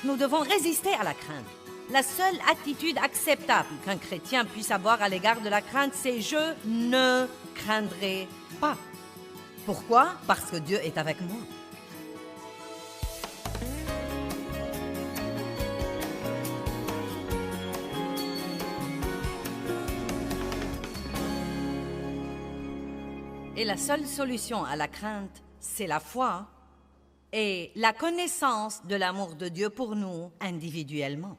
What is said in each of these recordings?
Nous devons résister à la crainte. La seule attitude acceptable qu'un chrétien puisse avoir à l'égard de la crainte, c'est « je ne craindrai pas ». Pourquoi? Parce que Dieu est avec moi. Et la seule solution à la crainte, c'est la foi et la connaissance de l'amour de Dieu pour nous individuellement.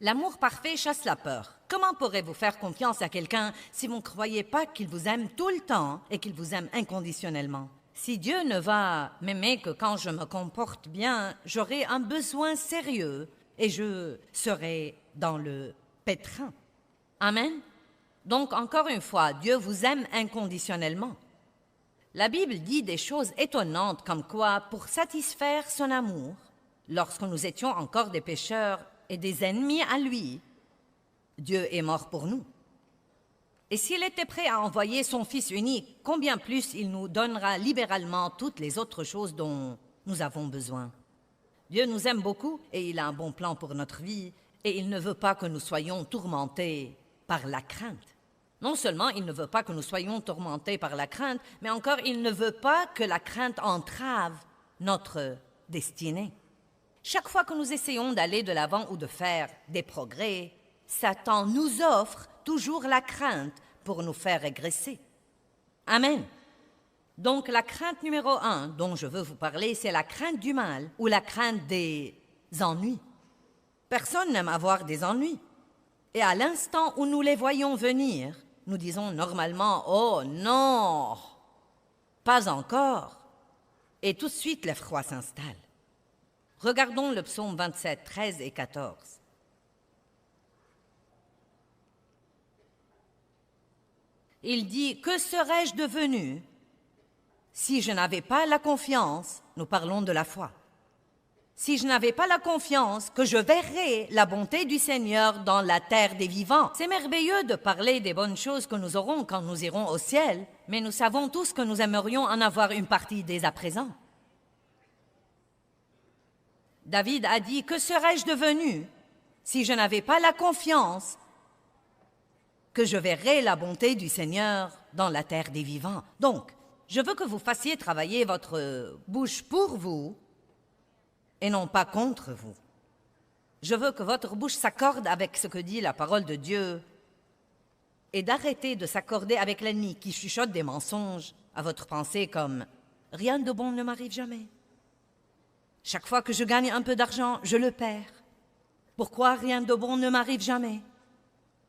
L'amour parfait chasse la peur. Comment pourrez-vous faire confiance à quelqu'un si vous ne croyez pas qu'il vous aime tout le temps et qu'il vous aime inconditionnellement? Si Dieu ne va m'aimer que quand je me comporte bien, j'aurai un besoin sérieux et je serai dans le pétrin. Amen. Donc, encore une fois, Dieu vous aime inconditionnellement. La Bible dit des choses étonnantes comme quoi, pour satisfaire son amour, lorsque nous étions encore des pécheurs et des ennemis à lui, Dieu est mort pour nous. Et s'il était prêt à envoyer son Fils unique, combien plus il nous donnera libéralement toutes les autres choses dont nous avons besoin. Dieu nous aime beaucoup et il a un bon plan pour notre vie et il ne veut pas que nous soyons tourmentés par la crainte. Non seulement il ne veut pas que nous soyons tourmentés par la crainte, mais encore il ne veut pas que la crainte entrave notre destinée. Chaque fois que nous essayons d'aller de l'avant ou de faire des progrès, Satan nous offre toujours la crainte pour nous faire régresser. Amen. Donc la crainte numéro 1 dont je veux vous parler, c'est la crainte du mal ou la crainte des ennuis. Personne n'aime avoir des ennuis. Et à l'instant où nous les voyons venir, nous disons normalement « Oh non, pas encore !» Et tout de suite, l'effroi s'installe. Regardons le psaume 27, 13 et 14. Il dit « Que serais-je devenu si je n'avais pas la confiance ?» Nous parlons de la foi. Si je n'avais pas la confiance que je verrais la bonté du Seigneur dans la terre des vivants. C'est merveilleux de parler des bonnes choses que nous aurons quand nous irons au ciel, mais nous savons tous que nous aimerions en avoir une partie dès à présent. David a dit « Que serais-je devenu si je n'avais pas la confiance que je verrais la bonté du Seigneur dans la terre des vivants ?» Donc, je veux que vous fassiez travailler votre bouche pour vous et non pas contre vous. Je veux que votre bouche s'accorde avec ce que dit la parole de Dieu et d'arrêter de s'accorder avec l'ennemi qui chuchote des mensonges à votre pensée comme « Rien de bon ne m'arrive jamais. Chaque fois que je gagne un peu d'argent, je le perds. Pourquoi rien de bon ne m'arrive jamais ?»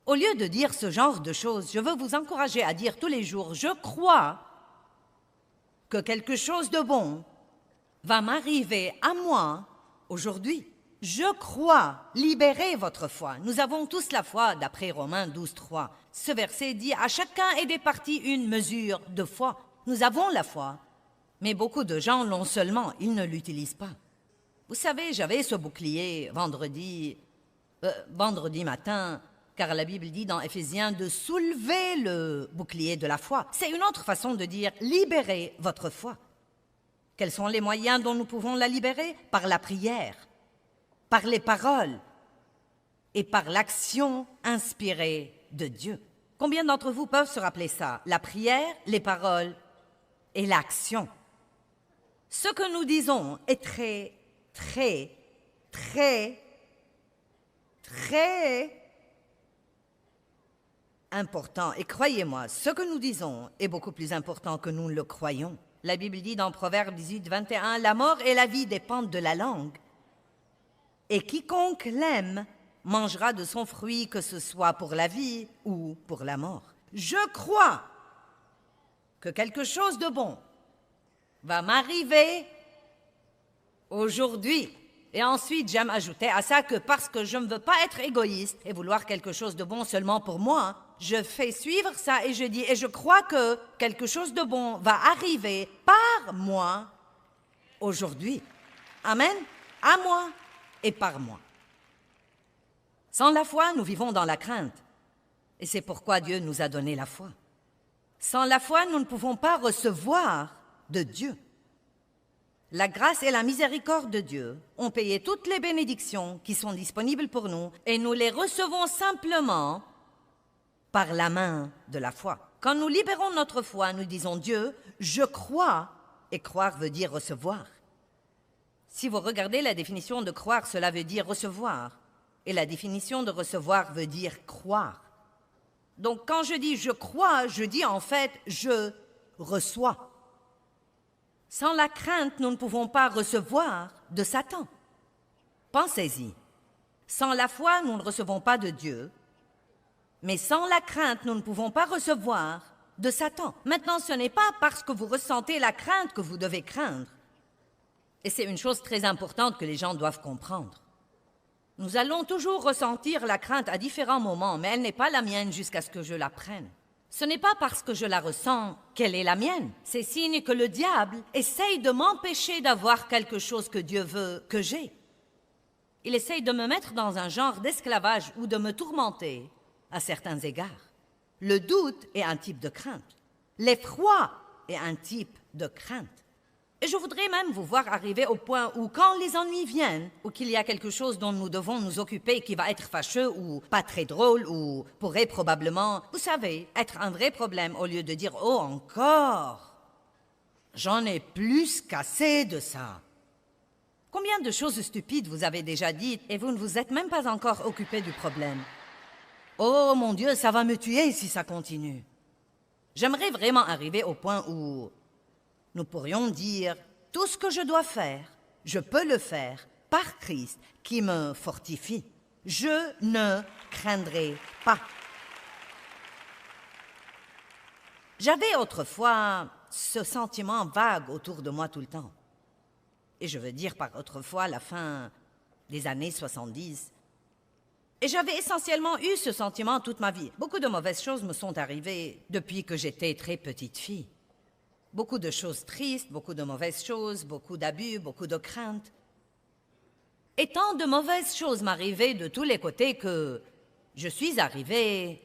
Au lieu de dire ce genre de choses, je veux vous encourager à dire tous les jours « Je crois que quelque chose de bon va m'arriver à moi aujourd'hui. Je crois. Libérez votre foi. Nous avons tous la foi, d'après Romains 12, 3. Ce verset dit « À chacun est départie une mesure de foi. » Nous avons la foi, mais beaucoup de gens l'ont seulement, ils ne l'utilisent pas. Vous savez, j'avais ce bouclier vendredi matin, car la Bible dit dans Éphésiens de soulever le bouclier de la foi. C'est une autre façon de dire « libérez votre foi ». Quels sont les moyens dont nous pouvons la libérer? Par la prière, par les paroles et par l'action inspirée de Dieu. Combien d'entre vous peuvent se rappeler ça? La prière, les paroles et l'action. Ce que nous disons est très, très, très, très important. Et croyez-moi, ce que nous disons est beaucoup plus important que nous le croyons. La Bible dit dans Proverbe 18, 21, « La mort et la vie dépendent de la langue. Et quiconque l'aime mangera de son fruit, que ce soit pour la vie ou pour la mort. » Je crois que quelque chose de bon va m'arriver aujourd'hui. Et ensuite, j'aime ajouter à ça que parce que je ne veux pas être égoïste et vouloir quelque chose de bon seulement pour moi, je fais suivre ça et je dis, et je crois que quelque chose de bon va arriver par moi aujourd'hui. Amen. À moi et par moi. Sans la foi, nous vivons dans la crainte. Et c'est pourquoi Dieu nous a donné la foi. Sans la foi, nous ne pouvons pas recevoir de Dieu. La grâce et la miséricorde de Dieu ont payé toutes les bénédictions qui sont disponibles pour nous et nous les recevons simplement par la main de la foi. Quand nous libérons notre foi, nous disons Dieu, je crois, et croire veut dire recevoir. Si vous regardez la définition de croire, cela veut dire recevoir. Et la définition de recevoir veut dire croire. Donc quand je dis je crois, je dis en fait je reçois. Sans la crainte, nous ne pouvons pas recevoir de Satan. Pensez-y. Sans la foi, nous ne recevons pas de Dieu. Mais sans la crainte, nous ne pouvons pas recevoir de Satan. Maintenant, ce n'est pas parce que vous ressentez la crainte que vous devez craindre. Et c'est une chose très importante que les gens doivent comprendre. Nous allons toujours ressentir la crainte à différents moments, mais elle n'est pas la mienne jusqu'à ce que je la prenne. Ce n'est pas parce que je la ressens qu'elle est la mienne. C'est signe que le diable essaye de m'empêcher d'avoir quelque chose que Dieu veut que j'ai. Il essaye de me mettre dans un genre d'esclavage ou de me tourmenter à certains égards. Le doute est un type de crainte. L'effroi est un type de crainte. Et je voudrais même vous voir arriver au point où quand les ennuis viennent, ou qu'il y a quelque chose dont nous devons nous occuper qui va être fâcheux ou pas très drôle ou pourrait probablement, vous savez, être un vrai problème au lieu de dire « Oh, encore ! J'en ai plus qu'assez de ça !» Combien de choses stupides vous avez déjà dites et vous ne vous êtes même pas encore occupé du problème? Oh mon Dieu, ça va me tuer si ça continue. J'aimerais vraiment arriver au point où nous pourrions dire « Tout ce que je dois faire, je peux le faire par Christ qui me fortifie. Je ne craindrai pas. » J'avais autrefois ce sentiment vague autour de moi tout le temps. Et je veux dire par autrefois la fin des années 70. Et j'avais essentiellement eu ce sentiment toute ma vie. Beaucoup de mauvaises choses me sont arrivées depuis que j'étais très petite fille. Beaucoup de choses tristes, beaucoup de mauvaises choses, beaucoup d'abus, beaucoup de craintes. Et tant de mauvaises choses m'arrivaient de tous les côtés que je suis arrivée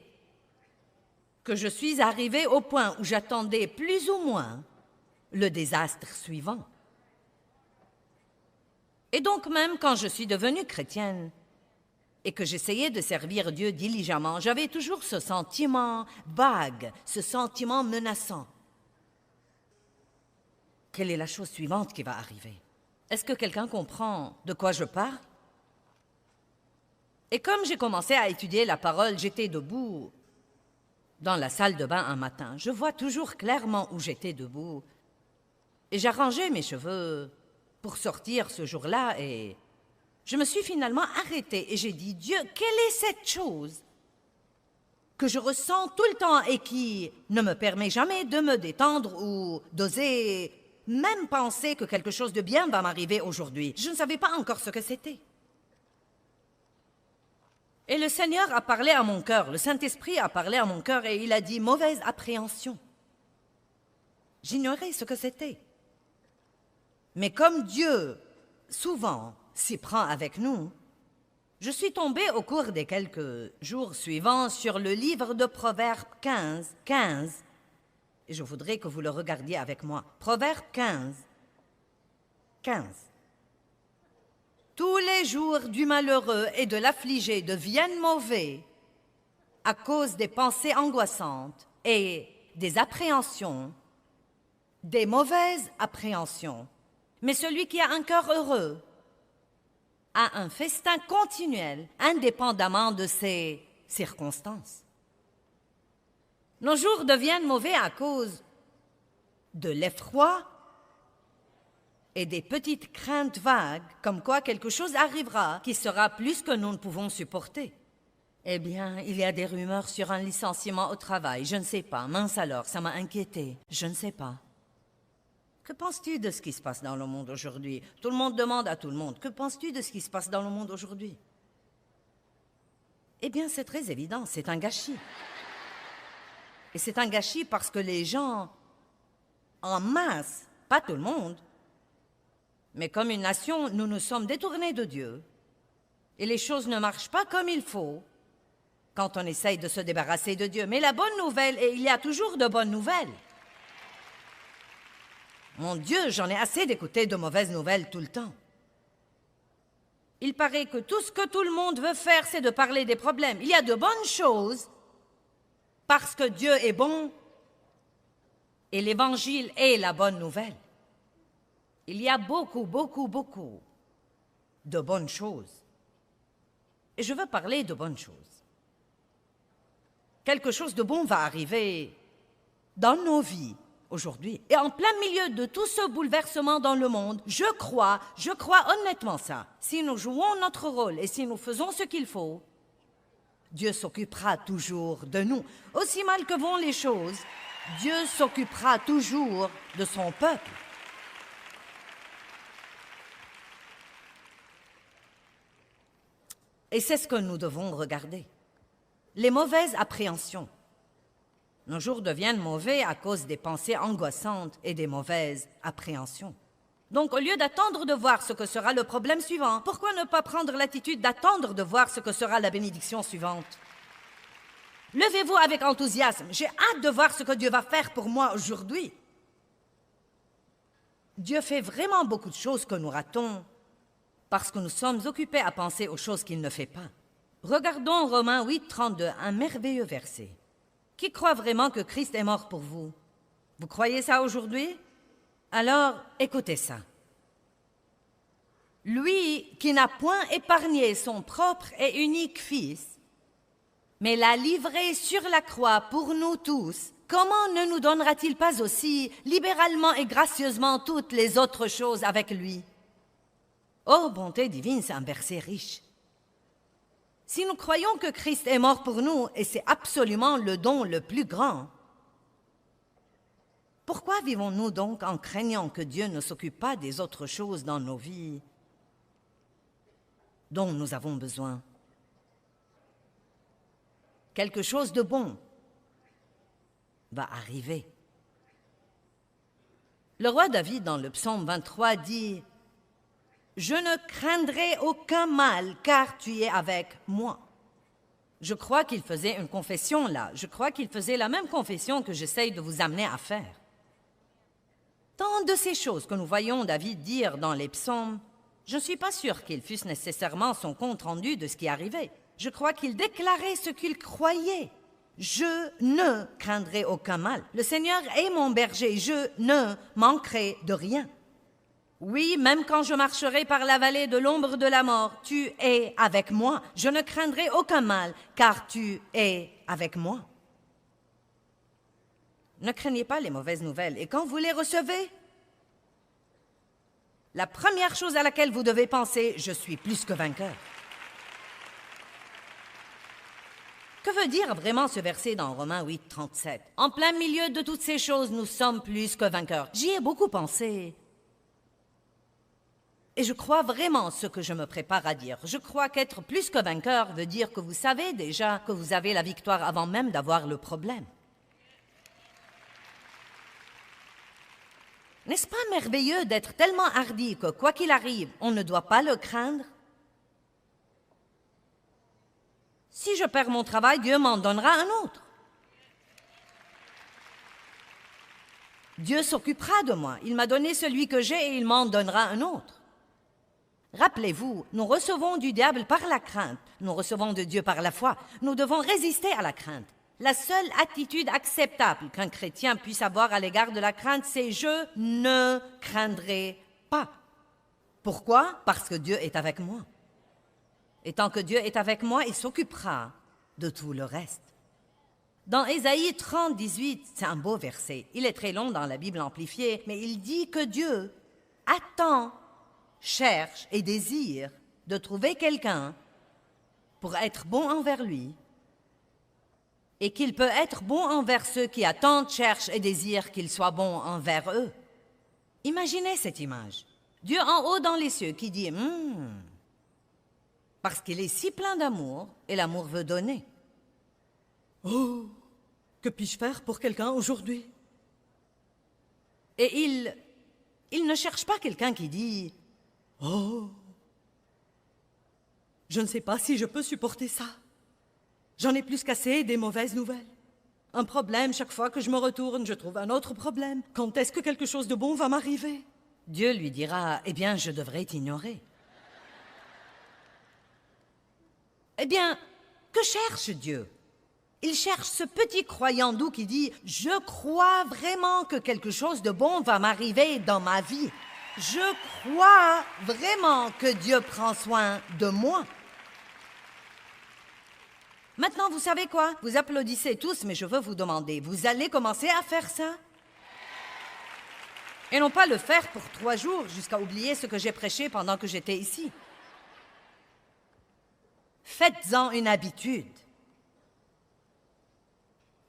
au point où j'attendais plus ou moins le désastre suivant. Et donc même quand je suis devenue chrétienne et que j'essayais de servir Dieu diligemment, j'avais toujours ce sentiment vague, ce sentiment menaçant. Quelle est la chose suivante qui va arriver? Est-ce que quelqu'un comprend de quoi je parle? Et comme j'ai commencé à étudier la parole, j'étais debout dans la salle de bain un matin. Je vois toujours clairement où j'étais debout. Et j'arrangeais mes cheveux pour sortir ce jour-là et je me suis finalement arrêtée et j'ai dit « Dieu, quelle est cette chose que je ressens tout le temps et qui ne me permet jamais de me détendre ou d'oser même penser que quelque chose de bien va m'arriver aujourd'hui. » Je ne savais pas encore ce que c'était. Et le Seigneur a parlé à mon cœur, le Saint-Esprit a parlé à mon cœur et il a dit « mauvaise appréhension ». J'ignorais ce que c'était. Mais comme Dieu, souvent, s'y prend avec nous, je suis tombée au cours des quelques jours suivants sur le livre de Proverbes 15, et je voudrais que vous le regardiez avec moi. Proverbes 15. Tous les jours du malheureux et de l'affligé deviennent mauvais à cause des pensées angoissantes et des appréhensions, des mauvaises appréhensions. Mais celui qui a un cœur heureux a un festin continuel, indépendamment de ses circonstances. Nos jours deviennent mauvais à cause de l'effroi et des petites craintes vagues, comme quoi quelque chose arrivera qui sera plus que nous ne pouvons supporter. Eh bien, il y a des rumeurs sur un licenciement au travail, je ne sais pas. Mince alors, ça m'a inquiétée, je ne sais pas. Que penses-tu de ce qui se passe dans le monde aujourd'hui? Tout le monde demande à tout le monde, que penses-tu de ce qui se passe dans le monde aujourd'hui? Eh bien, c'est très évident, c'est un gâchis. Et c'est un gâchis parce que les gens, en masse, pas tout le monde, mais comme une nation, nous nous sommes détournés de Dieu. Et les choses ne marchent pas comme il faut quand on essaye de se débarrasser de Dieu. Mais la bonne nouvelle, et il y a toujours de bonnes nouvelles, Mon Dieu, j'en ai assez d'écouter de mauvaises nouvelles tout le temps. Il paraît que tout ce que tout le monde veut faire, c'est de parler des problèmes. Il y a de bonnes choses parce que Dieu est bon et l'Évangile est la bonne nouvelle. Il y a beaucoup, beaucoup, beaucoup de bonnes choses. Et je veux parler de bonnes choses. Quelque chose de bon va arriver dans nos vies aujourd'hui. Et en plein milieu de tout ce bouleversement dans le monde, je crois honnêtement ça. Si nous jouons notre rôle et si nous faisons ce qu'il faut, Dieu s'occupera toujours de nous. Aussi mal que vont les choses, Dieu s'occupera toujours de son peuple. Et c'est ce que nous devons regarder. Les mauvaises appréhensions. Nos jours deviennent mauvais à cause des pensées angoissantes et des mauvaises appréhensions. Donc, au lieu d'attendre de voir ce que sera le problème suivant, pourquoi ne pas prendre l'attitude d'attendre de voir ce que sera la bénédiction suivante? Levez-vous avec enthousiasme. J'ai hâte de voir ce que Dieu va faire pour moi aujourd'hui. Dieu fait vraiment beaucoup de choses que nous ratons parce que nous sommes occupés à penser aux choses qu'il ne fait pas. Regardons Romains 8, 32, un merveilleux verset. Qui croit vraiment que Christ est mort pour vous? Vous croyez ça aujourd'hui? Alors, écoutez ça. Lui qui n'a point épargné son propre et unique Fils, mais l'a livré sur la croix pour nous tous, comment ne nous donnera-t-il pas aussi libéralement et gracieusement toutes les autres choses avec lui? Oh, bonté divine, c'est un verset riche. Si nous croyons que Christ est mort pour nous, et c'est absolument le don le plus grand, pourquoi vivons-nous donc en craignant que Dieu ne s'occupe pas des autres choses dans nos vies dont nous avons besoin? Quelque chose de bon va arriver. Le roi David, dans le psaume 23, dit « Je ne craindrai aucun mal, car tu es avec moi. » Je crois qu'il faisait une confession là. Je crois qu'il faisait la même confession que j'essaye de vous amener à faire. Tant de ces choses que nous voyons David dire dans les psaumes, je ne suis pas sûre qu'ils fussent nécessairement son compte-rendu de ce qui arrivait. Je crois qu'il déclarait ce qu'il croyait. Je ne craindrai aucun mal. Le Seigneur est mon berger, je ne manquerai de rien. Oui, même quand je marcherai par la vallée de l'ombre de la mort, tu es avec moi. Je ne craindrai aucun mal, car tu es avec moi. Ne craignez pas les mauvaises nouvelles. Et quand vous les recevez, la première chose à laquelle vous devez penser, je suis plus que vainqueur. Que veut dire vraiment ce verset dans Romains 8, 37? En plein milieu de toutes ces choses, nous sommes plus que vainqueurs. J'y ai beaucoup pensé. Et je crois vraiment ce que je me prépare à dire. Je crois qu'être plus que vainqueur veut dire que vous savez déjà que vous avez la victoire avant même d'avoir le problème. N'est-ce pas merveilleux d'être tellement hardi que quoi qu'il arrive, on ne doit pas le craindre? Si je perds mon travail, Dieu m'en donnera un autre. Dieu s'occupera de moi. Il m'a donné celui que j'ai et il m'en donnera un autre. Rappelez-vous, nous recevons du diable par la crainte. Nous recevons de Dieu par la foi. Nous devons résister à la crainte. La seule attitude acceptable qu'un chrétien puisse avoir à l'égard de la crainte, c'est « je ne craindrai pas ». Pourquoi? Parce que Dieu est avec moi. Et tant que Dieu est avec moi, il s'occupera de tout le reste. Dans Ésaïe 30, 18, c'est un beau verset. Il est très long dans la Bible amplifiée, mais il dit que Dieu attend, cherche et désire de trouver quelqu'un pour être bon envers lui et qu'il peut être bon envers ceux qui attendent, cherchent et désirent qu'il soit bon envers eux. Imaginez cette image. Dieu en haut dans les cieux qui dit parce qu'il est si plein d'amour et l'amour veut donner. Oh, que puis-je faire pour quelqu'un aujourd'hui? Et il ne cherche pas quelqu'un qui dit « Oh, je ne sais pas si je peux supporter ça. J'en ai plus qu'assez des mauvaises nouvelles. » Un problème, chaque fois que je me retourne, je trouve un autre problème. Quand est-ce que quelque chose de bon va m'arriver? Dieu lui dira, eh bien, je devrais t'ignorer. Eh bien, que cherche Dieu? Il cherche ce petit croyant doux qui dit « Je crois vraiment que quelque chose de bon va m'arriver dans ma vie. Je crois vraiment que Dieu prend soin de moi. » Maintenant, vous savez quoi? Vous applaudissez tous, mais je veux vous demander, vous allez commencer à faire ça? Et non pas le faire pour 3 jours jusqu'à oublier ce que j'ai prêché pendant que j'étais ici. Faites-en une habitude.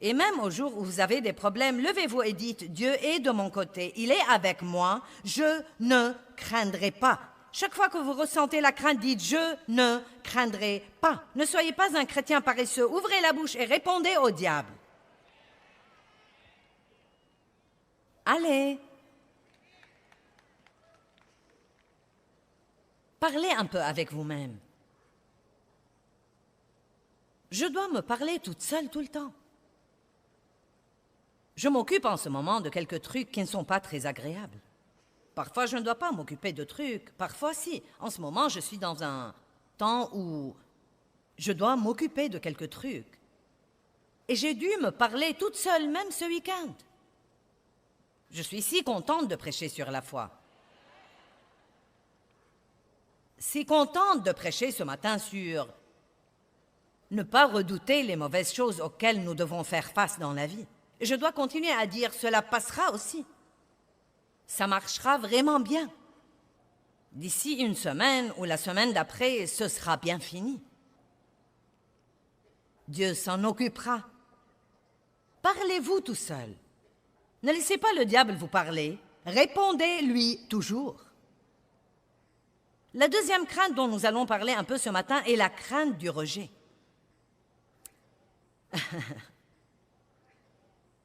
Et même au jour où vous avez des problèmes, levez-vous et dites « Dieu est de mon côté, il est avec moi, je ne craindrai pas ». Chaque fois que vous ressentez la crainte, dites « Je ne craindrai pas ». Ne soyez pas un chrétien paresseux, ouvrez la bouche et répondez au diable. Allez. Parlez un peu avec vous-même. Je dois me parler toute seule tout le temps. Je m'occupe en ce moment de quelques trucs qui ne sont pas très agréables. Parfois, je ne dois pas m'occuper de trucs. Parfois, si. En ce moment, je suis dans un temps où je dois m'occuper de quelques trucs. Et j'ai dû me parler toute seule, même ce week-end. Je suis si contente de prêcher sur la foi. Si contente de prêcher ce matin sur ne pas redouter les mauvaises choses auxquelles nous devons faire face dans la vie. Je dois continuer à dire, cela passera aussi. Ça marchera vraiment bien. D'ici une semaine ou la semaine d'après, ce sera bien fini. Dieu s'en occupera. Parlez-vous tout seul. Ne laissez pas le diable vous parler. Répondez-lui toujours. La deuxième crainte dont nous allons parler un peu ce matin est la crainte du rejet.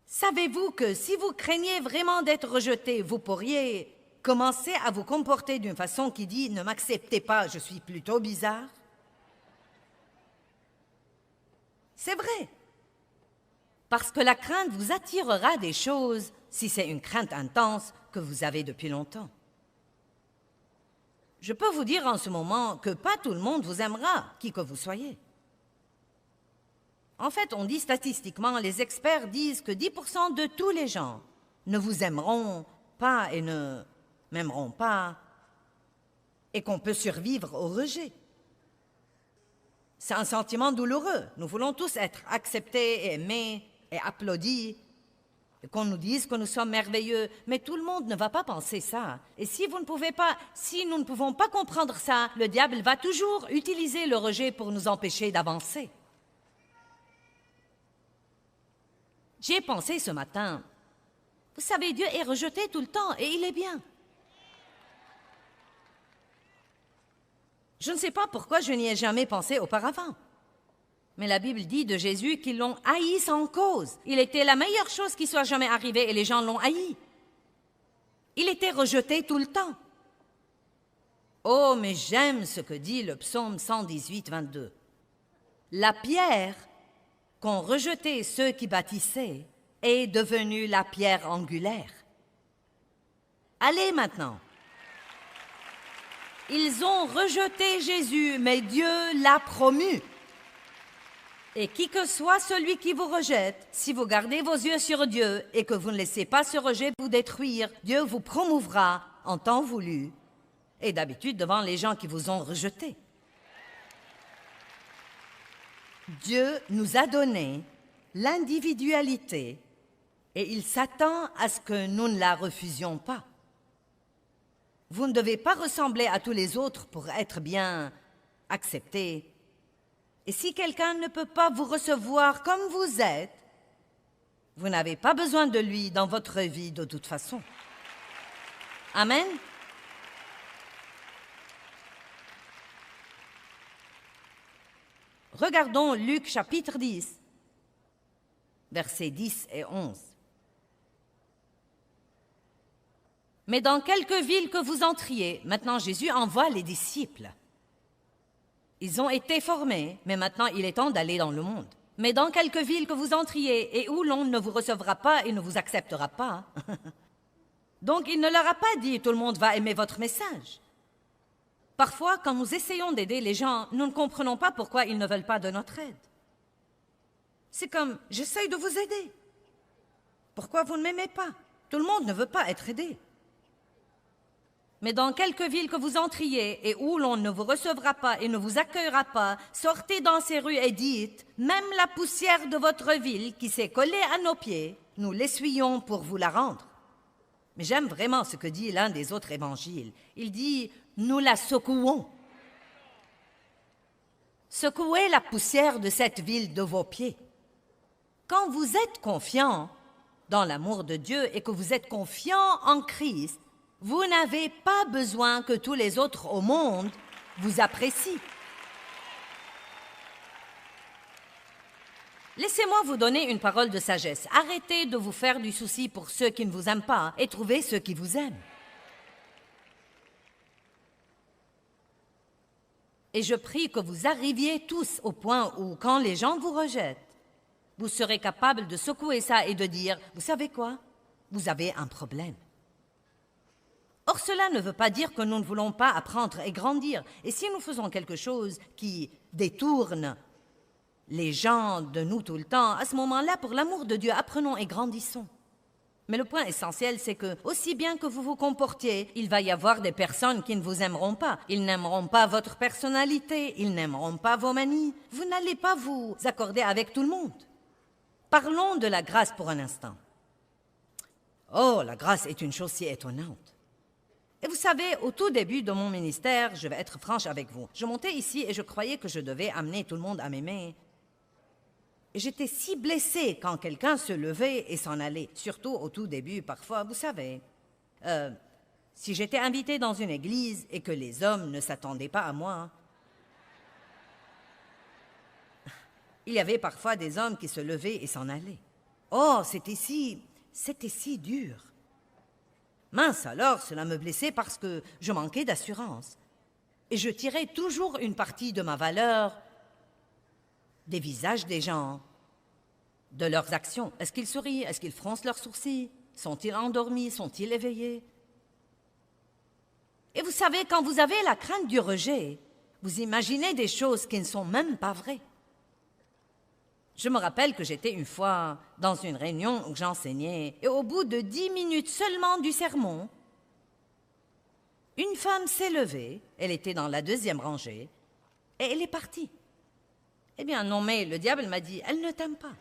Savez-vous que si vous craignez vraiment d'être rejeté, vous pourriez commencer à vous comporter d'une façon qui dit « Ne m'acceptez pas, je suis plutôt bizarre ». C'est vrai. Parce que la crainte vous attirera des choses si c'est une crainte intense que vous avez depuis longtemps. Je peux vous dire en ce moment que pas tout le monde vous aimera, qui que vous soyez. En fait, on dit statistiquement, les experts disent que 10% de tous les gens ne vous aimeront pas et ne m'aimeront pas, et qu'on peut survivre au rejet. C'est un sentiment douloureux. Nous voulons tous être acceptés, et aimés et applaudis, et qu'on nous dise que nous sommes merveilleux, mais tout le monde ne va pas penser ça. Et si nous ne pouvons pas comprendre ça, le diable va toujours utiliser le rejet pour nous empêcher d'avancer. J'y ai pensé ce matin. Vous savez, Dieu est rejeté tout le temps et il est bien. Je ne sais pas pourquoi je n'y ai jamais pensé auparavant. Mais la Bible dit de Jésus qu'ils l'ont haï sans cause. Il était la meilleure chose qui soit jamais arrivée et les gens l'ont haï. Il était rejeté tout le temps. Oh, mais j'aime ce que dit le psaume 118, 22. La pierre qu'ont rejeté ceux qui bâtissaient est devenue la pierre angulaire. Allez maintenant. Ils ont rejeté Jésus, mais Dieu l'a promu. Et qui que soit celui qui vous rejette, si vous gardez vos yeux sur Dieu et que vous ne laissez pas ce rejet vous détruire, Dieu vous promouvra en temps voulu et d'habitude devant les gens qui vous ont rejeté. Dieu nous a donné l'individualité et il s'attend à ce que nous ne la refusions pas. Vous ne devez pas ressembler à tous les autres pour être bien accepté. Et si quelqu'un ne peut pas vous recevoir comme vous êtes, vous n'avez pas besoin de lui dans votre vie de toute façon. Amen. Regardons Luc chapitre 10, versets 10 et 11. Mais dans quelque ville que vous entriez, maintenant Jésus envoie les disciples. Ils ont été formés, mais maintenant il est temps d'aller dans le monde. Mais dans quelque ville que vous entriez et où l'on ne vous recevra pas et ne vous acceptera pas. Donc il ne leur a pas dit « tout le monde va aimer votre message ». Parfois, quand nous essayons d'aider les gens, nous ne comprenons pas pourquoi ils ne veulent pas de notre aide. C'est comme « j'essaye de vous aider ». Pourquoi vous ne m'aimez pas? Tout le monde ne veut pas être aidé. Mais dans quelque ville que vous entriez et où l'on ne vous recevra pas et ne vous accueillera pas, sortez dans ces rues et dites, même la poussière de votre ville qui s'est collée à nos pieds, nous l'essuyons pour vous la rendre. Mais j'aime vraiment ce que dit l'un des autres évangiles. Il dit, nous la secouons. Secouez la poussière de cette ville de vos pieds. Quand vous êtes confiant dans l'amour de Dieu et que vous êtes confiant en Christ, vous n'avez pas besoin que tous les autres au monde vous apprécient. Laissez-moi vous donner une parole de sagesse. Arrêtez de vous faire du souci pour ceux qui ne vous aiment pas et trouvez ceux qui vous aiment. Et je prie que vous arriviez tous au point où, quand les gens vous rejettent, vous serez capable de secouer ça et de dire, vous savez quoi? Vous avez un problème. Or, cela ne veut pas dire que nous ne voulons pas apprendre et grandir. Et si nous faisons quelque chose qui détourne les gens de nous tout le temps, à ce moment-là, pour l'amour de Dieu, apprenons et grandissons. Mais le point essentiel, c'est que, aussi bien que vous vous comportiez, il va y avoir des personnes qui ne vous aimeront pas. Ils n'aimeront pas votre personnalité, ils n'aimeront pas vos manies. Vous n'allez pas vous accorder avec tout le monde. Parlons de la grâce pour un instant. Oh, la grâce est une chose si étonnante. Et vous savez, au tout début de mon ministère, je vais être franche avec vous, je montais ici et je croyais que je devais amener tout le monde à m'aimer. Et j'étais si blessée quand quelqu'un se levait et s'en allait, surtout au tout début, parfois, vous savez. Si j'étais invitée dans une église et que les hommes ne s'attendaient pas à moi, il y avait parfois des hommes qui se levaient et s'en allaient. Oh, c'était si dur. Mince alors, cela me blessait parce que je manquais d'assurance. Et je tirais toujours une partie de ma valeur des visages des gens, de leurs actions. Est-ce qu'ils sourient? Est-ce qu'ils froncent leurs sourcils? Sont-ils endormis? Sont-ils éveillés? Et vous savez, quand vous avez la crainte du rejet, vous imaginez des choses qui ne sont même pas vraies. Je me rappelle que j'étais une fois dans une réunion où j'enseignais et au bout de 10 minutes seulement du sermon, une femme s'est levée, elle était dans la 2e rangée, et elle est partie. Eh bien non, mais le diable m'a dit, elle ne t'aime pas.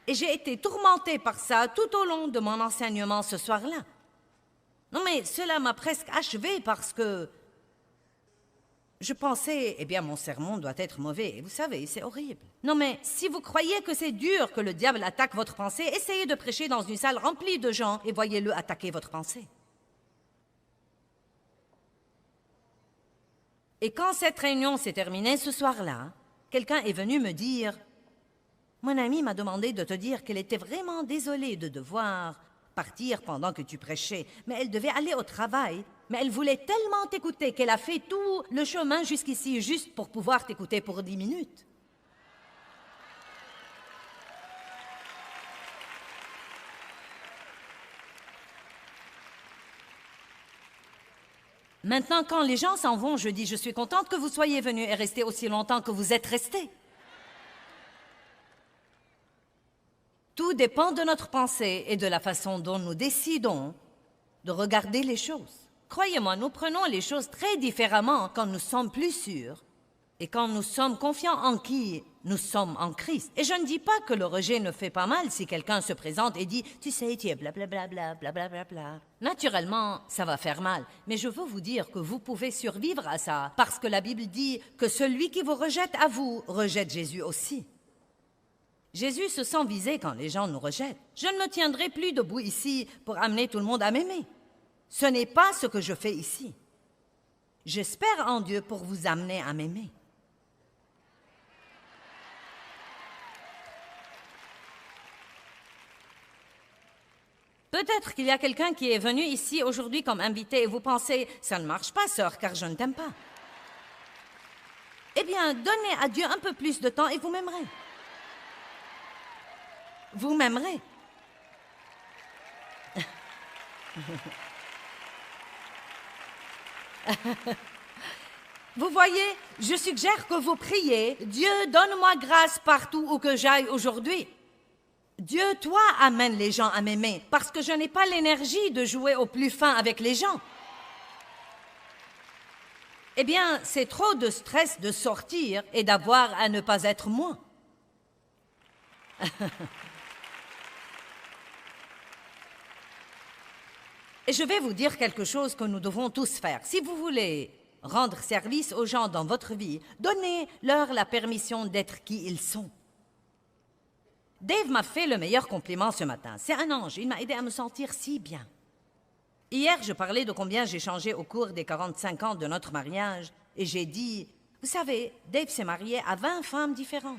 Et j'ai été tourmentée par ça tout au long de mon enseignement ce soir-là. Non mais cela m'a presque achevée parce que je pensais, eh bien, mon sermon doit être mauvais. Et vous savez, c'est horrible. Non, mais si vous croyez que c'est dur que le diable attaque votre pensée, essayez de prêcher dans une salle remplie de gens et voyez-le attaquer votre pensée. Et quand cette réunion s'est terminée ce soir-là, quelqu'un est venu me dire, « Mon amie m'a demandé de te dire qu'elle était vraiment désolée de devoir partir pendant que tu prêchais, mais elle devait aller au travail. Mais elle voulait tellement t'écouter qu'elle a fait tout le chemin jusqu'ici juste pour pouvoir t'écouter pour 10 minutes. » Maintenant, quand les gens s'en vont, je dis, je suis contente que vous soyez venus et restés aussi longtemps que vous êtes restés. Tout dépend de notre pensée et de la façon dont nous décidons de regarder les choses. Croyez-moi, nous prenons les choses très différemment quand nous sommes plus sûrs et quand nous sommes confiants en qui nous sommes en Christ. Et je ne dis pas que le rejet ne fait pas mal si quelqu'un se présente et dit « Tu sais, tu es blablabla, blablabla. » Naturellement, ça va faire mal, mais je veux vous dire que vous pouvez survivre à ça parce que la Bible dit que celui qui vous rejette à vous, rejette Jésus aussi. Jésus se sent visé quand les gens nous rejettent. Je ne me tiendrai plus debout ici pour amener tout le monde à m'aimer. Ce n'est pas ce que je fais ici. J'espère en Dieu pour vous amener à m'aimer. Peut-être qu'il y a quelqu'un qui est venu ici aujourd'hui comme invité et vous pensez « Ça ne marche pas, sœur, car je ne t'aime pas. » Eh bien, donnez à Dieu un peu plus de temps et vous m'aimerez. Vous m'aimerez. Vous voyez, je suggère que vous priez, Dieu, donne-moi grâce partout où que j'aille aujourd'hui. Dieu, toi, amène les gens à m'aimer, parce que je n'ai pas l'énergie de jouer au plus fin avec les gens. Eh bien, c'est trop de stress de sortir et d'avoir à ne pas être moi. Et je vais vous dire quelque chose que nous devons tous faire. Si vous voulez rendre service aux gens dans votre vie, donnez-leur la permission d'être qui ils sont. Dave m'a fait le meilleur compliment ce matin. C'est un ange, il m'a aidé à me sentir si bien. Hier, je parlais de combien j'ai changé au cours des 45 ans de notre mariage, et j'ai dit, vous savez, Dave s'est marié à 20 femmes différentes.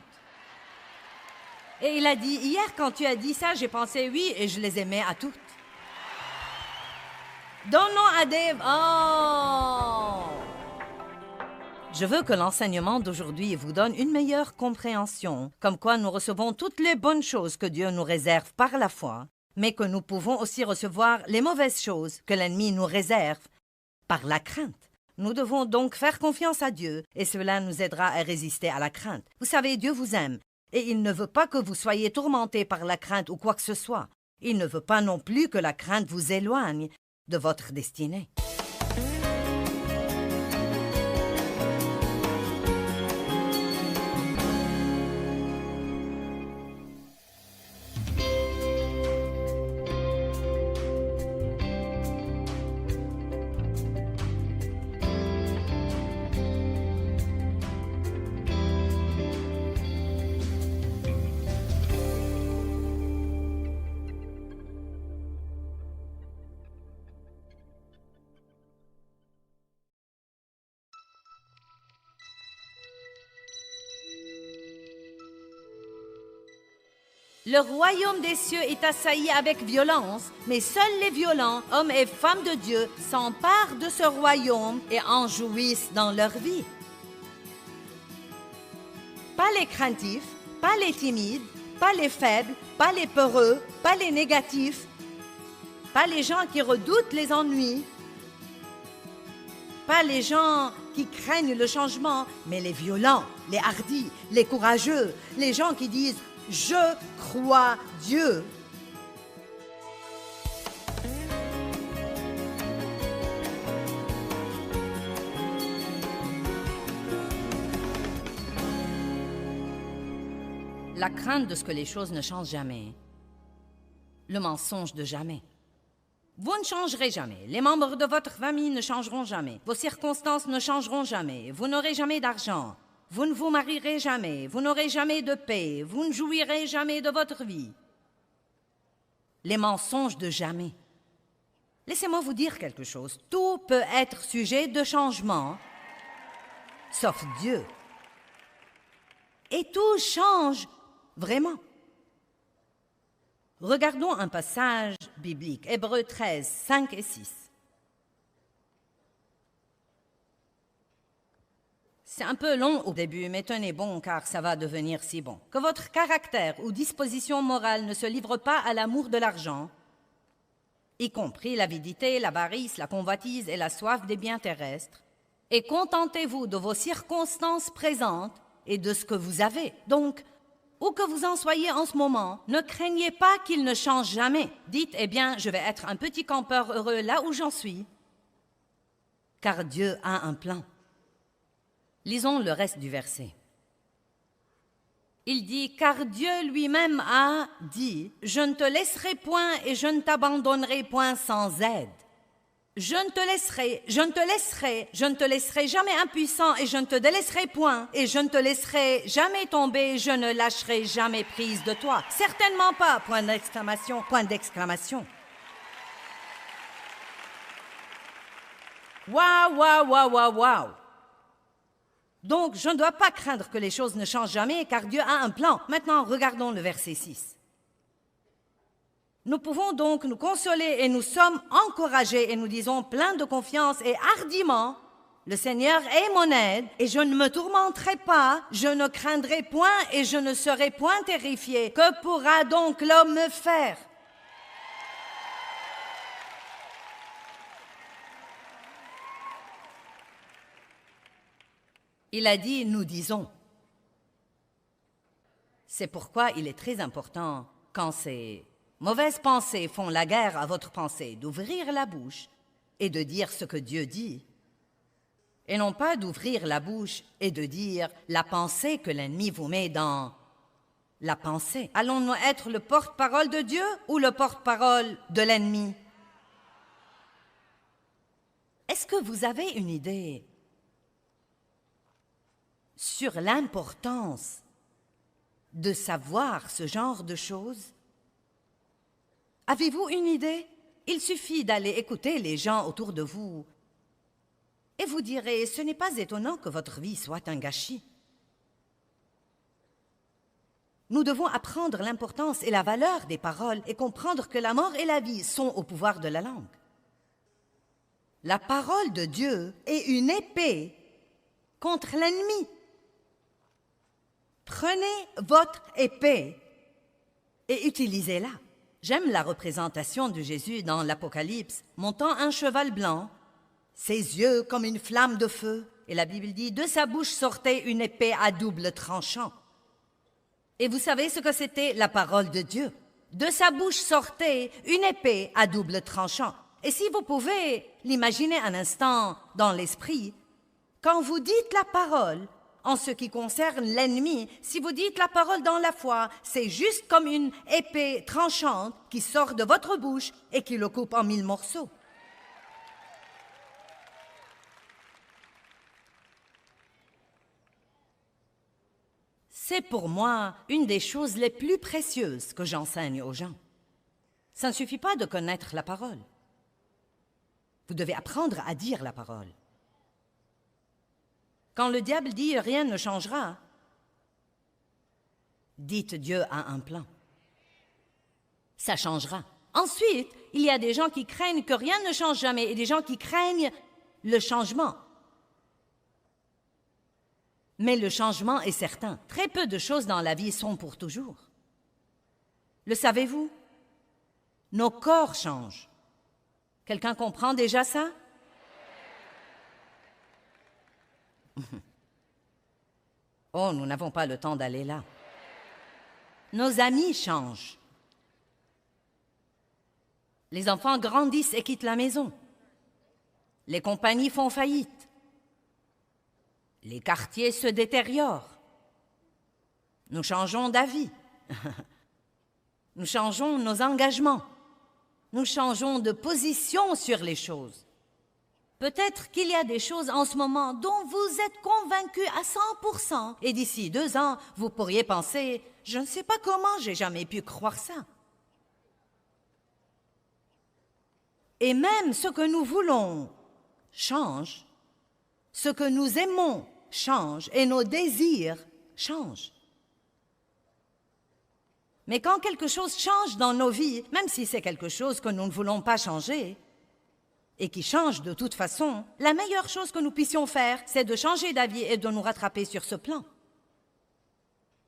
Et il a dit, hier, quand tu as dit ça, j'ai pensé oui, et je les aimais à toutes. Donnons à Dave. Oh! Je veux que l'enseignement d'aujourd'hui vous donne une meilleure compréhension, comme quoi nous recevons toutes les bonnes choses que Dieu nous réserve par la foi, mais que nous pouvons aussi recevoir les mauvaises choses que l'ennemi nous réserve par la crainte. Nous devons donc faire confiance à Dieu, et cela nous aidera à résister à la crainte. Vous savez, Dieu vous aime, et il ne veut pas que vous soyez tourmentés par la crainte ou quoi que ce soit. Il ne veut pas non plus que la crainte vous éloigne de votre destinée. Le royaume des cieux est assailli avec violence, mais seuls les violents, hommes et femmes de Dieu, s'emparent de ce royaume et en jouissent dans leur vie. Pas les craintifs, pas les timides, pas les faibles, pas les peureux, pas les négatifs, pas les gens qui redoutent les ennuis, pas les gens qui craignent le changement, mais les violents, les hardis, les courageux, les gens qui disent « Je crois Dieu ». La crainte de ce que les choses ne changent jamais. Le mensonge de jamais. Vous ne changerez jamais. Les membres de votre famille ne changeront jamais. Vos circonstances ne changeront jamais. Vous n'aurez jamais d'argent. Vous ne vous marierez jamais. Vous n'aurez jamais de paix. Vous ne jouirez jamais de votre vie. Les mensonges de jamais. Laissez-moi vous dire quelque chose. Tout peut être sujet de changement, sauf Dieu. Et tout change vraiment. Regardons un passage biblique, Hébreux 13, 5 et 6. C'est un peu long au début, mais tenez bon, car ça va devenir si bon. Que votre caractère ou disposition morale ne se livre pas à l'amour de l'argent, y compris l'avidité, l'avarice, la convoitise et la soif des biens terrestres, et contentez-vous de vos circonstances présentes et de ce que vous avez. Donc, où que vous en soyez en ce moment, ne craignez pas qu'il ne change jamais. Dites, eh bien, je vais être un petit campeur heureux là où j'en suis, car Dieu a un plan. Lisons le reste du verset. Il dit, car Dieu lui-même a dit, je ne te laisserai point et je ne t'abandonnerai point sans aide. Je ne te laisserai, je ne te laisserai, je ne te laisserai jamais impuissant et je ne te délaisserai point et je ne te laisserai jamais tomber, je ne lâcherai jamais prise de toi. Certainement pas, point d'exclamation, point d'exclamation. Waouh, waouh, waouh, waouh, waouh. Donc, je ne dois pas craindre que les choses ne changent jamais, car Dieu a un plan. Maintenant, regardons le verset 6. Nous pouvons donc nous consoler et nous sommes encouragés et nous disons plein de confiance et hardiment, Le Seigneur est mon aide, et je ne me tourmenterai pas, je ne craindrai point, et je ne serai point terrifié. Que pourra donc l'homme me faire? Il a dit, nous disons. C'est pourquoi il est très important, quand ces mauvaises pensées font la guerre à votre pensée, d'ouvrir la bouche et de dire ce que Dieu dit, et non pas d'ouvrir la bouche et de dire la pensée que l'ennemi vous met dans la pensée. Allons-nous être le porte-parole de Dieu ou le porte-parole de l'ennemi? Est-ce que vous avez une idée sur l'importance de savoir ce genre de choses? Avez-vous une idée? Il suffit d'aller écouter les gens autour de vous et vous direz, ce n'est pas étonnant que votre vie soit un gâchis. Nous devons apprendre l'importance et la valeur des paroles et comprendre que la mort et la vie sont au pouvoir de la langue. La parole de Dieu est une épée contre l'ennemi. Prenez votre épée et utilisez-la. J'aime la représentation de Jésus dans l'Apocalypse, montant un cheval blanc, ses yeux comme une flamme de feu. Et la Bible dit, de sa bouche sortait une épée à double tranchant. Et vous savez ce que c'était la parole de Dieu? De sa bouche sortait une épée à double tranchant. Et si vous pouvez l'imaginer un instant dans l'esprit, quand vous dites la parole, en ce qui concerne l'ennemi, si vous dites la parole dans la foi, c'est juste comme une épée tranchante qui sort de votre bouche et qui le coupe en 1000 morceaux. C'est pour moi une des choses les plus précieuses que j'enseigne aux gens. Ça ne suffit pas de connaître la parole. Vous devez apprendre à dire la parole. Quand le diable dit « rien ne changera », dites « Dieu a un plan ». Ça changera. Ensuite, il y a des gens qui craignent que rien ne change jamais et des gens qui craignent le changement. Mais le changement est certain. Très peu de choses dans la vie sont pour toujours. Le savez-vous? Nos corps changent. Quelqu'un comprend déjà ça? Oh, nous n'avons pas le temps d'aller là. Nos amis changent. Les enfants grandissent et quittent la maison. Les compagnies font faillite. Les quartiers se détériorent. Nous changeons d'avis. Nous changeons nos engagements. Nous changeons de position sur les choses. Peut-être qu'il y a des choses en ce moment dont vous êtes convaincus à 100%. Et d'ici 2 ans, vous pourriez penser, je ne sais pas comment j'ai jamais pu croire ça. Et même ce que nous voulons change. Ce que nous aimons change et nos désirs changent. Mais quand quelque chose change dans nos vies, même si c'est quelque chose que nous ne voulons pas changer, et qui change de toute façon, la meilleure chose que nous puissions faire, c'est de changer d'avis et de nous rattraper sur ce plan.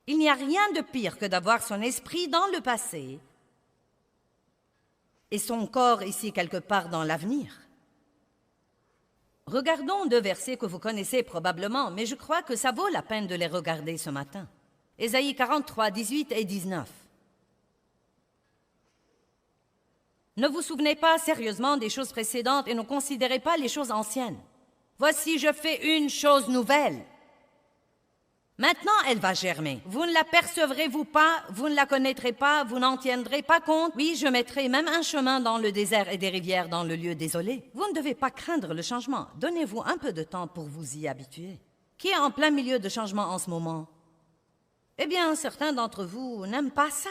Il n'y a rien de pire que d'avoir son esprit dans le passé et son corps ici quelque part dans l'avenir. Regardons 2 versets que vous connaissez probablement, mais je crois que ça vaut la peine de les regarder ce matin. Ésaïe 43, 18 et 19. Ne vous souvenez pas sérieusement des choses précédentes et ne considérez pas les choses anciennes. Voici, je fais une chose nouvelle. Maintenant, elle va germer. Vous ne l'apercevrez-vous pas, vous ne la connaîtrez pas, vous n'en tiendrez pas compte. Oui, je mettrai même un chemin dans le désert et des rivières dans le lieu désolé. Vous ne devez pas craindre le changement. Donnez-vous un peu de temps pour vous y habituer. Qui est en plein milieu de changement en ce moment? Eh bien, certains d'entre vous n'aiment pas ça.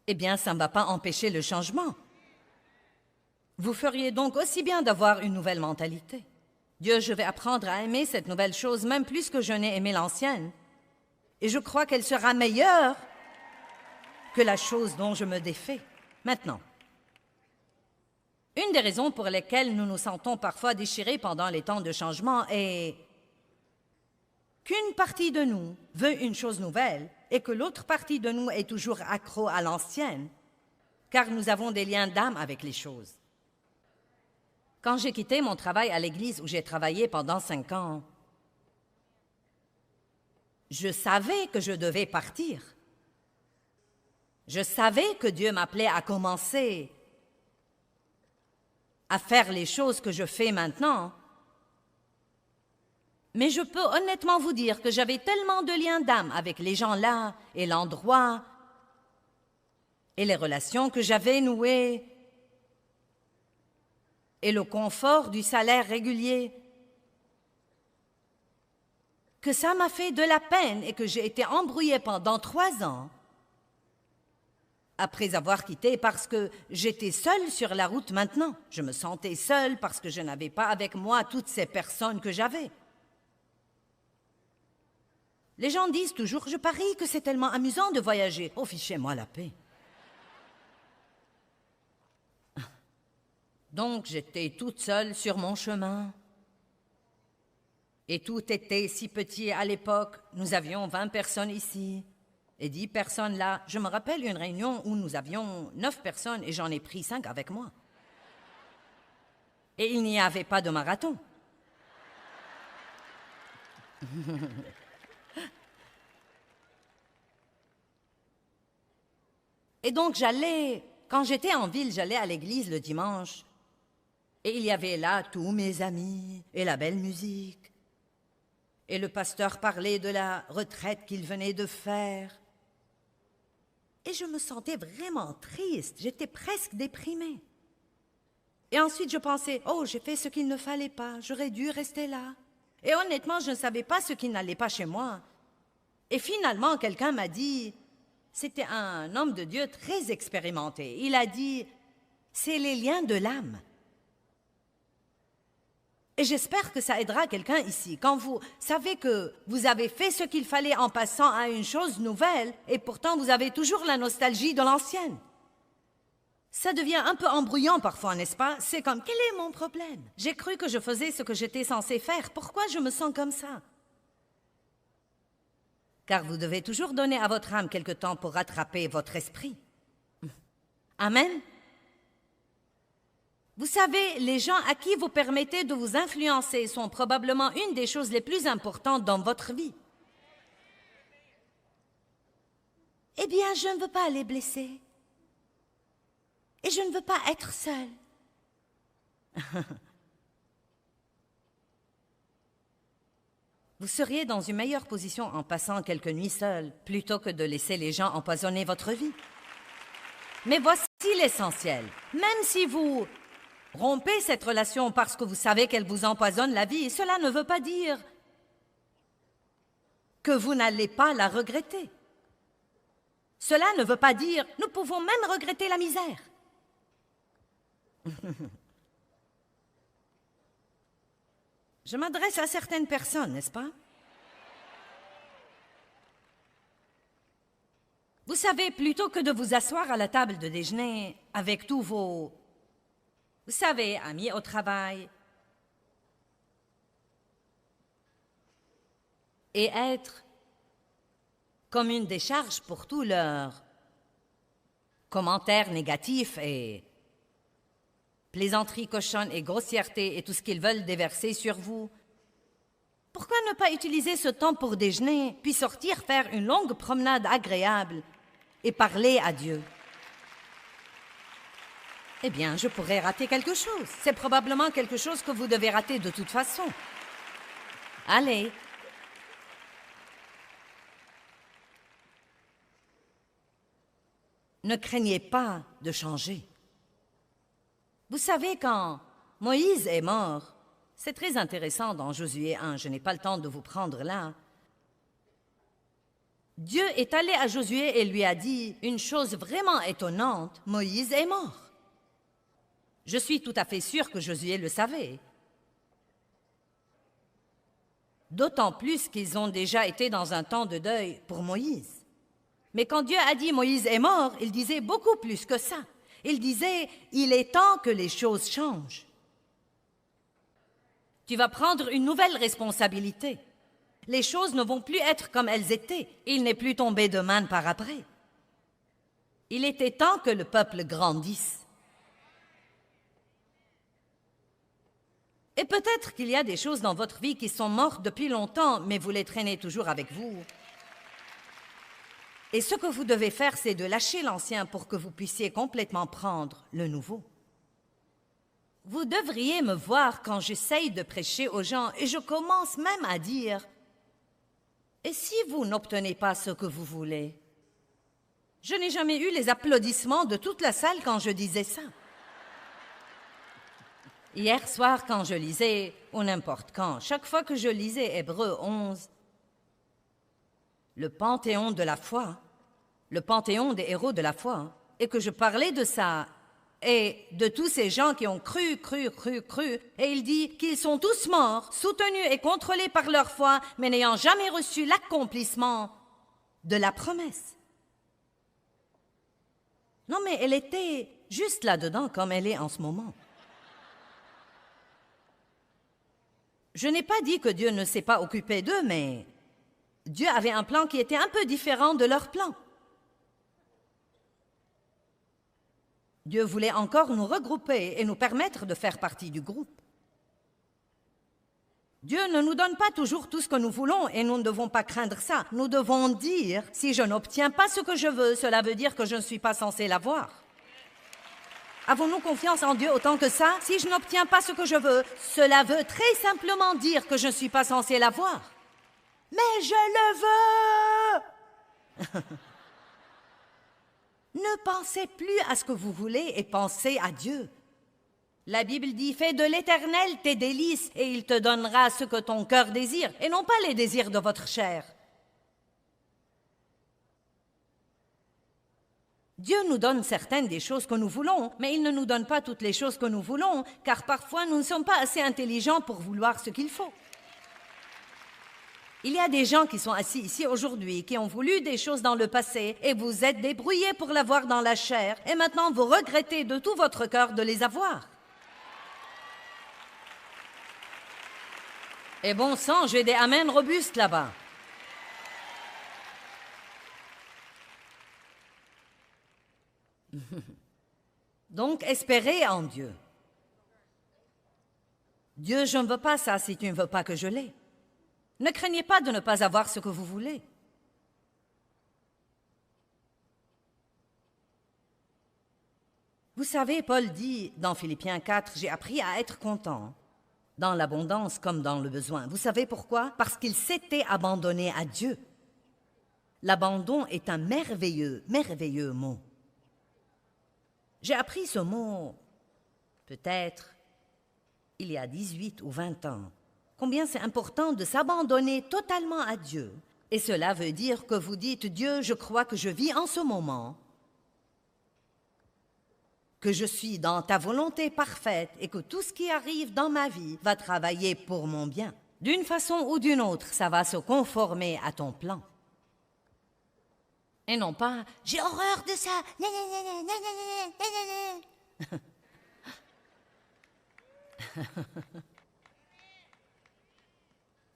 Eh bien, ça ne va pas empêcher le changement. Vous feriez donc aussi bien d'avoir une nouvelle mentalité. Dieu, je vais apprendre à aimer cette nouvelle chose, même plus que je n'ai aimé l'ancienne. Et je crois qu'elle sera meilleure que la chose dont je me défais. Maintenant, Une des raisons pour lesquelles nous nous sentons parfois déchirés pendant les temps de changement est qu'une partie de nous veut une chose nouvelle et que l'autre partie de nous est toujours accro à l'ancienne, car nous avons des liens d'âme avec les choses. Quand j'ai quitté mon travail à l'église où j'ai travaillé pendant 5 ans, je savais que je devais partir. Je savais que Dieu m'appelait à commencer à faire les choses que je fais maintenant. Mais je peux honnêtement vous dire que j'avais tellement de liens d'âme avec les gens là et l'endroit et les relations que j'avais nouées et le confort du salaire régulier que ça m'a fait de la peine et que j'ai été embrouillée pendant 3 ans après avoir quitté parce que j'étais seule sur la route maintenant. Je me sentais seule parce que je n'avais pas avec moi toutes ces personnes que j'avais. Les gens disent toujours, je parie que c'est tellement amusant de voyager. Oh, fichez-moi la paix. Donc, j'étais toute seule sur mon chemin. Et tout était si petit à l'époque. Nous avions 20 personnes ici et 10 personnes là. Je me rappelle une réunion où nous avions 9 personnes et j'en ai pris 5 avec moi. Et il n'y avait pas de marathon. Et donc quand j'étais en ville, j'allais à l'église le dimanche. Et il y avait là tous mes amis et la belle musique. Et le pasteur parlait de la retraite qu'il venait de faire. Et je me sentais vraiment triste, j'étais presque déprimée. Et ensuite je pensais, oh, j'ai fait ce qu'il ne fallait pas, j'aurais dû rester là. Et honnêtement, je ne savais pas ce qui n'allait pas chez moi. Et finalement, quelqu'un m'a dit, c'était un homme de Dieu très expérimenté, il a dit, c'est les liens de l'âme. Et j'espère que ça aidera quelqu'un ici. Quand vous savez que vous avez fait ce qu'il fallait en passant à une chose nouvelle, et pourtant vous avez toujours la nostalgie de l'ancienne. Ça devient un peu embrouillant parfois, n'est-ce pas? C'est comme, quel est mon problème? J'ai cru que je faisais ce que j'étais censée faire. Pourquoi je me sens comme ça? Car vous devez toujours donner à votre âme quelque temps pour rattraper votre esprit. Amen? Vous savez, les gens à qui vous permettez de vous influencer sont probablement une des choses les plus importantes dans votre vie. Eh bien, je ne veux pas les blesser. Et je ne veux pas être seule. Vous seriez dans une meilleure position en passant quelques nuits seules, plutôt que de laisser les gens empoisonner votre vie. Mais voici l'essentiel. Même si vous rompez cette relation parce que vous savez qu'elle vous empoisonne la vie, cela ne veut pas dire que vous n'allez pas la regretter. Cela ne veut pas dire nous pouvons même regretter la misère. Je m'adresse à certaines personnes, n'est-ce pas? Vous savez, plutôt que de vous asseoir à la table de déjeuner avec tous vos, vous savez, amis au travail, et être comme une décharge pour tous leurs commentaires négatifs et plaisanteries cochonnes et grossièretés et tout ce qu'ils veulent déverser sur vous. Pourquoi ne pas utiliser ce temps pour déjeuner, puis sortir faire une longue promenade agréable et parler à Dieu? Eh bien, je pourrais rater quelque chose. C'est probablement quelque chose que vous devez rater de toute façon. Allez. Ne craignez pas de changer. Vous savez, quand Moïse est mort, c'est très intéressant dans Josué 1, je n'ai pas le temps de vous prendre là. Dieu est allé à Josué et lui a dit une chose vraiment étonnante, Moïse est mort. Je suis tout à fait sûre que Josué le savait. D'autant plus qu'ils ont déjà été dans un temps de deuil pour Moïse. Mais quand Dieu a dit Moïse est mort, il disait beaucoup plus que ça. Il disait, il est temps que les choses changent. Tu vas prendre une nouvelle responsabilité. Les choses ne vont plus être comme elles étaient. Il n'est plus tombé de manne par après. Il était temps que le peuple grandisse. Et peut-être qu'il y a des choses dans votre vie qui sont mortes depuis longtemps, mais vous les traînez toujours avec vous. Et ce que vous devez faire, c'est de lâcher l'ancien pour que vous puissiez complètement prendre le nouveau. Vous devriez me voir quand j'essaye de prêcher aux gens et je commence même à dire « Et si vous n'obtenez pas ce que vous voulez ?» Je n'ai jamais eu les applaudissements de toute la salle quand je disais ça. Hier soir, quand je lisais, ou n'importe quand, chaque fois que je lisais Hébreux 11, le panthéon de la foi, le panthéon des héros de la foi, et que je parlais de ça, et de tous ces gens qui ont cru, et il dit qu'ils sont tous morts, soutenus et contrôlés par leur foi, mais n'ayant jamais reçu l'accomplissement de la promesse. Non, mais elle était juste là-dedans comme elle est en ce moment. Je n'ai pas dit que Dieu ne s'est pas occupé d'eux, mais Dieu avait un plan qui était un peu différent de leur plan. Dieu voulait encore nous regrouper et nous permettre de faire partie du groupe. Dieu ne nous donne pas toujours tout ce que nous voulons et nous ne devons pas craindre ça. Nous devons dire, si je n'obtiens pas ce que je veux, cela veut dire que je ne suis pas censé l'avoir. Avons-nous confiance en Dieu autant que ça? Si je n'obtiens pas ce que je veux, cela veut très simplement dire que je ne suis pas censé l'avoir. Mais je le veux! Ne pensez plus à ce que vous voulez et pensez à Dieu. La Bible dit, fais de l'Éternel tes délices et il te donnera ce que ton cœur désire et non pas les désirs de votre chair. Dieu nous donne certaines des choses que nous voulons, mais il ne nous donne pas toutes les choses que nous voulons, car parfois nous ne sommes pas assez intelligents pour vouloir ce qu'il faut. Il y a des gens qui sont assis ici aujourd'hui, qui ont voulu des choses dans le passé, et vous êtes débrouillés pour l'avoir dans la chair, et maintenant vous regrettez de tout votre cœur de les avoir. Et bon sang, j'ai des amens robustes là-bas. Donc, espérez en Dieu. Dieu, je ne veux pas ça si tu ne veux pas que je l'ai. Ne craignez pas de ne pas avoir ce que vous voulez. Vous savez, Paul dit dans Philippiens 4, « J'ai appris à être content, dans l'abondance comme dans le besoin. » Vous savez pourquoi? Parce qu'il s'était abandonné à Dieu. L'abandon est un merveilleux, merveilleux mot. J'ai appris ce mot, peut-être, il y a 18 ou 20 ans. Combien c'est important de s'abandonner totalement à Dieu. Et cela veut dire que vous dites, Dieu, je crois que je vis en ce moment, que je suis dans ta volonté parfaite et que tout ce qui arrive dans ma vie va travailler pour mon bien. D'une façon ou d'une autre, ça va se conformer à ton plan. Et non pas, j'ai horreur de ça.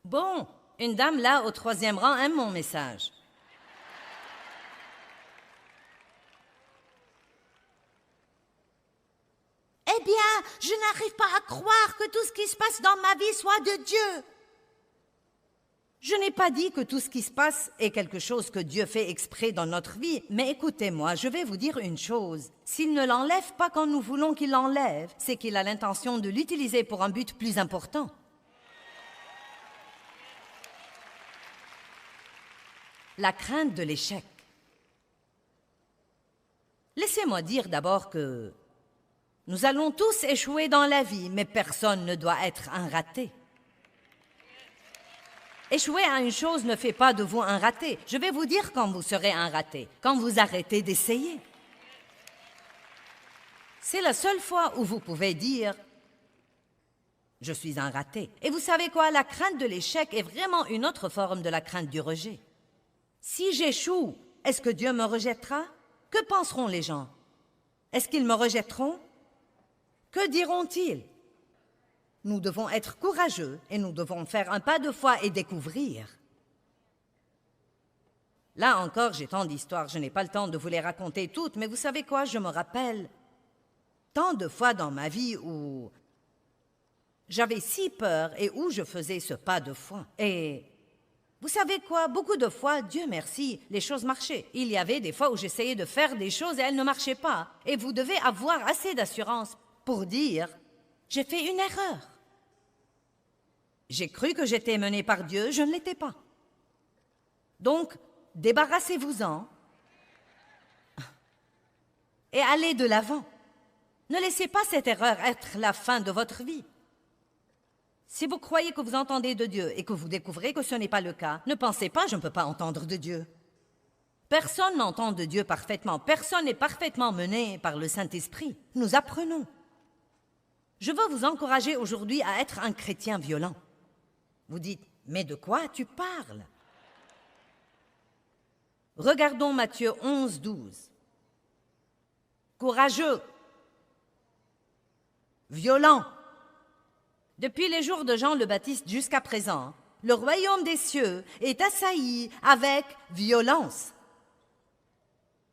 Bon, une dame là au 3e rang aime mon message. Eh bien, je n'arrive pas à croire que tout ce qui se passe dans ma vie soit de Dieu. Je n'ai pas dit que tout ce qui se passe est quelque chose que Dieu fait exprès dans notre vie, mais écoutez-moi, je vais vous dire une chose. S'il ne l'enlève pas quand nous voulons qu'il l'enlève, c'est qu'il a l'intention de l'utiliser pour un but plus important. La crainte de l'échec. Laissez-moi dire d'abord que nous allons tous échouer dans la vie, mais personne ne doit être un raté. Échouer à une chose ne fait pas de vous un raté. Je vais vous dire quand vous serez un raté, quand vous arrêtez d'essayer. C'est la seule fois où vous pouvez dire « Je suis un raté ». Et vous savez quoi? La crainte de l'échec est vraiment une autre forme de la crainte du rejet. Si j'échoue, est-ce que Dieu me rejettera? Que penseront les gens? Est-ce qu'ils me rejetteront? Que diront-ils? Nous devons être courageux et nous devons faire un pas de foi et découvrir. Là encore, j'ai tant d'histoires, je n'ai pas le temps de vous les raconter toutes, mais vous savez quoi, je me rappelle tant de fois dans ma vie où j'avais si peur et où je faisais ce pas de foi. Et vous savez quoi, beaucoup de fois, Dieu merci, les choses marchaient. Il y avait des fois où j'essayais de faire des choses et elles ne marchaient pas. Et vous devez avoir assez d'assurance pour dire « j'ai fait une erreur ». J'ai cru que j'étais menée par Dieu, je ne l'étais pas. Donc, débarrassez-vous-en et allez de l'avant. Ne laissez pas cette erreur être la fin de votre vie. Si vous croyez que vous entendez de Dieu et que vous découvrez que ce n'est pas le cas, ne pensez pas « je ne peux pas entendre de Dieu ». Personne n'entend de Dieu parfaitement. Personne n'est parfaitement mené par le Saint-Esprit. Nous apprenons. Je veux vous encourager aujourd'hui à être un chrétien violent. Vous dites « mais de quoi tu parles ?» Regardons Matthieu 11, 12. Courageux, violent. Depuis les jours de Jean le Baptiste jusqu'à présent, le royaume des cieux est assailli avec violence.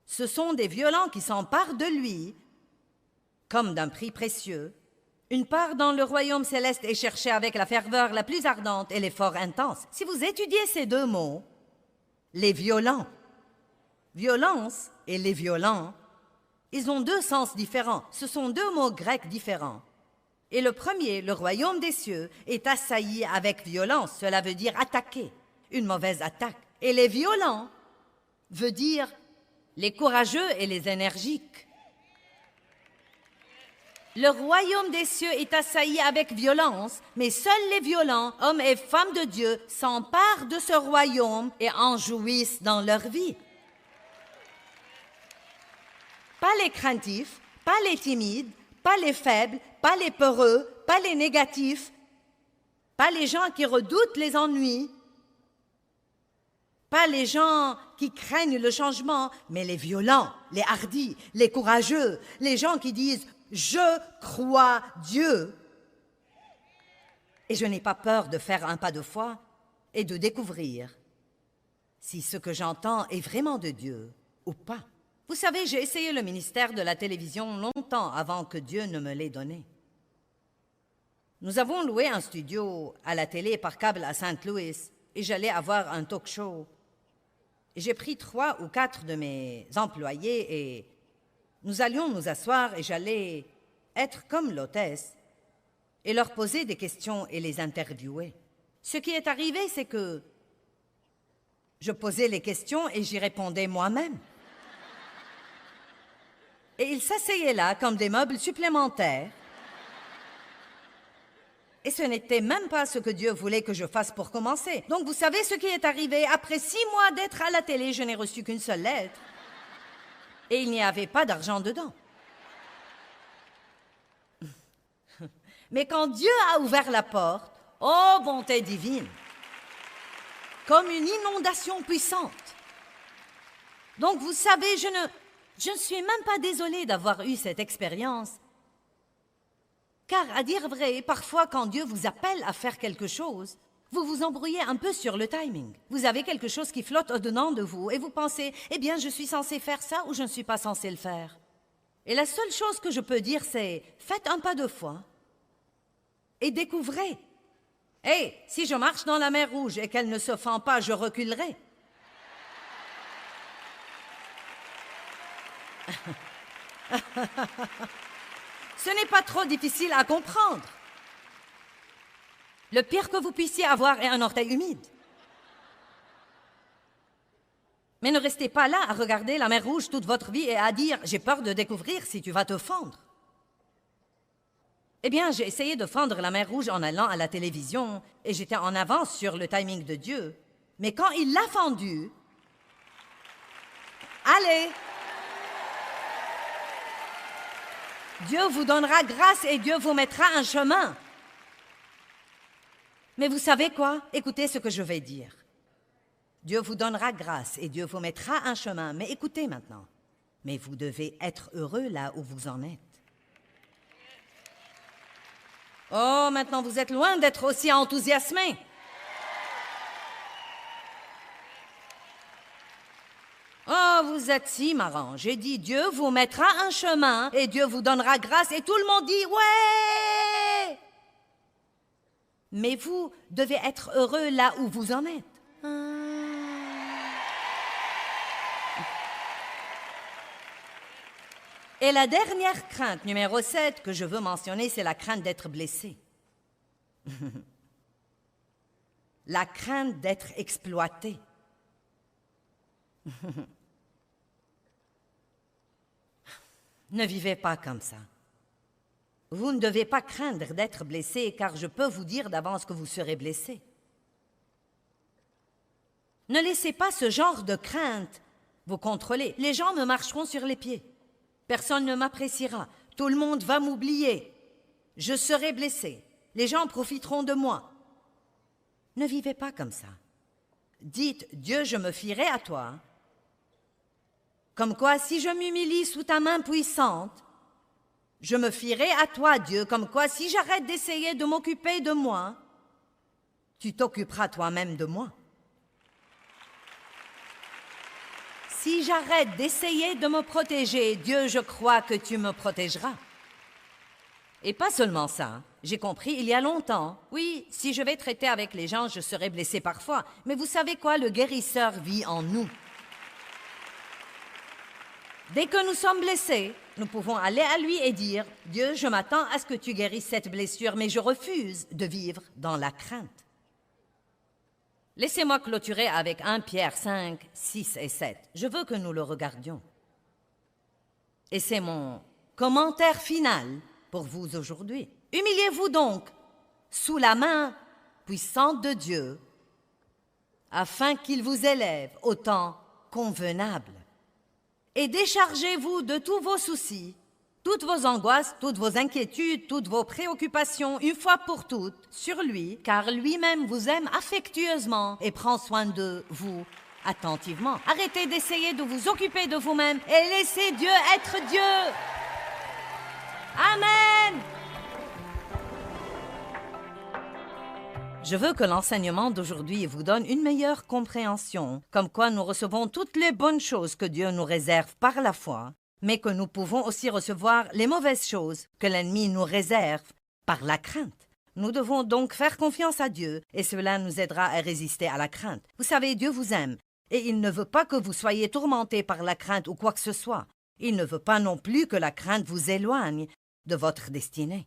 Ce sont des violents qui s'emparent de lui comme d'un prix précieux. Une part dans le royaume céleste est cherchée avec la ferveur la plus ardente et l'effort intense. Si vous étudiez ces deux mots, les violents, violence et les violents, ils ont deux sens différents. Ce sont deux mots grecs différents. Et le premier, le royaume des cieux, est assailli avec violence. Cela veut dire attaquer, une mauvaise attaque. Et les violents veut dire les courageux et les énergiques. Le royaume des cieux est assailli avec violence, mais seuls les violents, hommes et femmes de Dieu, s'emparent de ce royaume et en jouissent dans leur vie. Pas les craintifs, pas les timides, pas les faibles, pas les peureux, pas les négatifs, pas les gens qui redoutent les ennuis, pas les gens qui craignent le changement, mais les violents, les hardis, les courageux, les gens qui disent « Je crois Dieu ». Et je n'ai pas peur de faire un pas de foi et de découvrir si ce que j'entends est vraiment de Dieu ou pas. Vous savez, j'ai essayé le ministère de la télévision longtemps avant que Dieu ne me l'ait donné. Nous avons loué un studio à la télé par câble à Saint-Louis et j'allais avoir un talk show. J'ai pris 3 ou 4 de mes employés et nous allions nous asseoir et j'allais être comme l'hôtesse et leur poser des questions et les interviewer. Ce qui est arrivé, c'est que je posais les questions et j'y répondais moi-même. Et ils s'asseyaient là comme des meubles supplémentaires. Et ce n'était même pas ce que Dieu voulait que je fasse pour commencer. Donc vous savez ce qui est arrivé? Après 6 mois d'être à la télé, je n'ai reçu qu'une seule lettre. Et il n'y avait pas d'argent dedans. Mais quand Dieu a ouvert la porte, oh bonté divine, comme une inondation puissante. Donc vous savez, je ne suis même pas désolée d'avoir eu cette expérience. Car, à dire vrai, parfois quand Dieu vous appelle à faire quelque chose, vous vous embrouillez un peu sur le timing. Vous avez quelque chose qui flotte au-dedans de vous et vous pensez « Eh bien, je suis censé faire ça ou je ne suis pas censé le faire ?» Et la seule chose que je peux dire, c'est « Faites un pas de foi et découvrez. » Hey, si je marche dans la mer Rouge et qu'elle ne se fend pas, je reculerai. Ce n'est pas trop difficile à comprendre. Le pire que vous puissiez avoir est un orteil humide. Mais ne restez pas là à regarder la mer Rouge toute votre vie et à dire « J'ai peur de découvrir si tu vas te fendre ». Eh bien, j'ai essayé de fendre la mer Rouge en allant à la télévision et j'étais en avance sur le timing de Dieu. Mais quand il l'a fendue, allez! Dieu vous donnera grâce et Dieu vous mettra un chemin. Mais vous savez quoi? Écoutez ce que je vais dire. Dieu vous donnera grâce et Dieu vous mettra un chemin. Mais écoutez maintenant. Mais vous devez être heureux là où vous en êtes. Oh, maintenant vous êtes loin d'être aussi enthousiasmé. Oh, vous êtes si marrant. J'ai dit Dieu vous mettra un chemin et Dieu vous donnera grâce et tout le monde dit ouais. Mais vous devez être heureux là où vous en êtes. Et la dernière crainte, numéro 7, que je veux mentionner, c'est la crainte d'être blessé. La crainte d'être exploité. Ne vivez pas comme ça. Vous ne devez pas craindre d'être blessé, car je peux vous dire d'avance que vous serez blessé. Ne laissez pas ce genre de crainte vous contrôler. Les gens me marcheront sur les pieds. Personne ne m'appréciera. Tout le monde va m'oublier. Je serai blessé. Les gens profiteront de moi. Ne vivez pas comme ça. Dites, Dieu, je me fierai à toi. Comme quoi, si je m'humilie sous ta main puissante, je me fierai à toi, Dieu. Comme quoi, si j'arrête d'essayer de m'occuper de moi, tu t'occuperas toi-même de moi. Si j'arrête d'essayer de me protéger, Dieu, je crois que tu me protégeras. Et pas seulement ça, j'ai compris il y a longtemps. Oui, si je vais traiter avec les gens, je serai blessé parfois. Mais vous savez quoi, le guérisseur vit en nous. Dès que nous sommes blessés, nous pouvons aller à lui et dire, Dieu, je m'attends à ce que tu guérisses cette blessure, mais je refuse de vivre dans la crainte. Laissez-moi clôturer avec 1 Pierre 5, 6 et 7. Je veux que nous le regardions. Et c'est mon commentaire final pour vous aujourd'hui. Humiliez-vous donc sous la main puissante de Dieu, afin qu'il vous élève au temps convenable. Et déchargez-vous de tous vos soucis, toutes vos angoisses, toutes vos inquiétudes, toutes vos préoccupations, une fois pour toutes, sur lui, car lui-même vous aime affectueusement et prend soin de vous attentivement. Arrêtez d'essayer de vous occuper de vous-même et laissez Dieu être Dieu. Amen. Je veux que l'enseignement d'aujourd'hui vous donne une meilleure compréhension, comme quoi nous recevons toutes les bonnes choses que Dieu nous réserve par la foi, mais que nous pouvons aussi recevoir les mauvaises choses que l'ennemi nous réserve par la crainte. Nous devons donc faire confiance à Dieu et cela nous aidera à résister à la crainte. Vous savez, Dieu vous aime et il ne veut pas que vous soyez tourmentés par la crainte ou quoi que ce soit. Il ne veut pas non plus que la crainte vous éloigne de votre destinée.